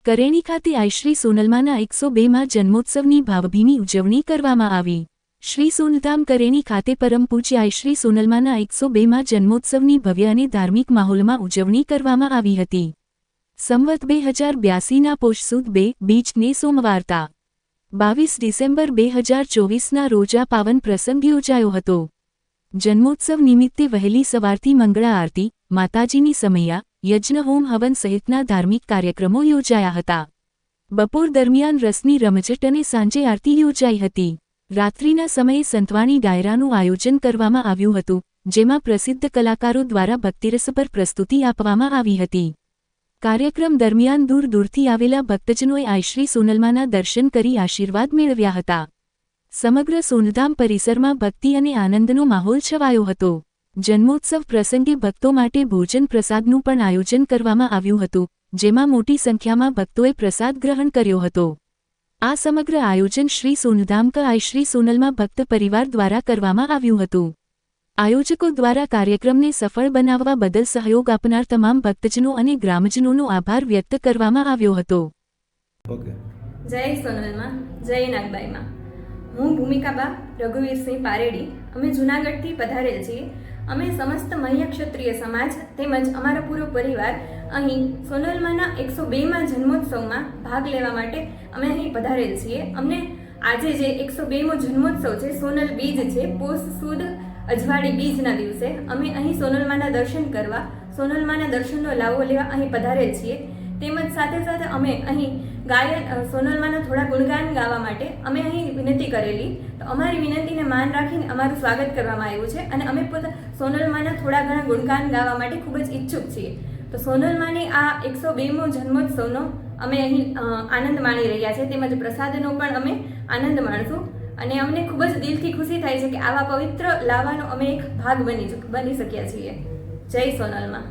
કરેણી ખાતે આઈશ્રી સોનલમાના 102મા જન્મોત્સવની ભાવભીની ઉજવણી કરવામાં આવી। શ્રી સોનલધામ કરેણી ખાતે પરમ પૂજ્ય આઈશ્રી સોનલમાના 102મા જન્મોત્સવની ભવ્ય અને ધાર્મિક માહોલમાં ઉજવણી કરવામાં આવી હતી। સંવત 2082ના પોષ સુદ 2 બીજને સોમવારતા 22 ડિસેમ્બર 2024ના રોજ આ પાવન પ્રસંગ યોજાયો હતો। જન્મોત્સવ નિમિત્તે વહેલી સવારથી મંગળા આરતી, માતાજીની સમૈયા, યજ્ઞ હોમ હવન સહિતના ધાર્મિક કાર્યક્રમો યોજાયા હતા। બપોર દરમિયાન રસની રમઝટ અને સાંજે આરતી યોજાઈ હતી। રાત્રિના સમયે સંતવાણી ડાયરાનું આયોજન કરવામાં આવ્યું હતું, જેમાં પ્રસિદ્ધ કલાકારો દ્વારા ભક્તિરસભર પ્રસ્તુતિ આપવામાં આવી હતી। કાર્યક્રમ દરમિયાન દૂર દૂરથી આવેલા ભક્તજનોએ આઈશ્રી સોનલમાના દર્શન કરી આશીર્વાદ મેળવ્યા હતા। સમગ્ર સોનલધામ પરિસરમાં ભક્તિ અને આનંદનો માહોલ છવાયો હતો। જન્મોત્સવ પ્રસંગે ભક્તો માટે ભોજન પ્રસાદનું પણ આયોજન કરવામાં આવ્યું હતું, જેમાં મોટી સંખ્યામાં ભક્તોએ પ્રસાદ ગ્રહણ કર્યો હતો। આ સમગ્ર આયોજન શ્રી સોનલધામ ક આઈશ્રી સોનલમા ભક્ત પરિવાર દ્વારા કરવામાં આવ્યું હતું। આયોજકો દ્વારા કાર્યક્રમને સફળ બનાવવા બદલ સહયોગ આપનાર તમામ ભક્તજનો અને ગ્રામજનોનો આભાર વ્યક્ત કરવામાં આવ્યો હતો। જય સોનલમાં, જય નાગબાઈમાં। હું ભૂમિકાબા રઘુવીરસિંહ પારેડી અમે જૂનાગઢથી પધારેલ છીએ। અમે સમસ્ત મહ્ય ક્ષત્રિય સમાજ તેમજ અમારો પૂરો પરિવાર અહીં સોનલમાના 102મા જન્મોત્સવમાં ભાગ લેવા માટે અમે અહીં પધારેલ છીએ। અમને આજે જે 102મો જન્મોત્સવ છે, સોનલ બીજ છે, પોષ સુદ અજવાળી બીજના દિવસે અમે અહીં સોનલમાના દર્શન કરવા, સોનલમાના દર્શનનો લાવો લેવા અહીં પધારેલ છીએ। તેમજ સાથે સાથે અમે અહીં સોનલમાના થોડા ગુણગાન ગાવા માટે અમે અહીં વિનંતી કરેલી, તો અમારી વિનંતીને માન રાખીને અમારું સ્વાગત કરવામાં આવ્યું છે અને અમે પોતા સોનલમાના થોડા ઘણા ગુણગાન ગાવા માટે ખૂબ જ ઈચ્છુક છીએ। તો સોનલમાની આ 102મો જન્મોત્સવનો અમે અહીં આનંદ માણી રહ્યા છીએ, તેમજ પ્રસાદનો પણ અમે આનંદ માણશું અને અમને ખૂબ જ દિલથી ખુશી થાય છે કે આવા પવિત્ર લાવાનો અમે એક ભાગ બની શક્યા છીએ। જય સોનલમાં।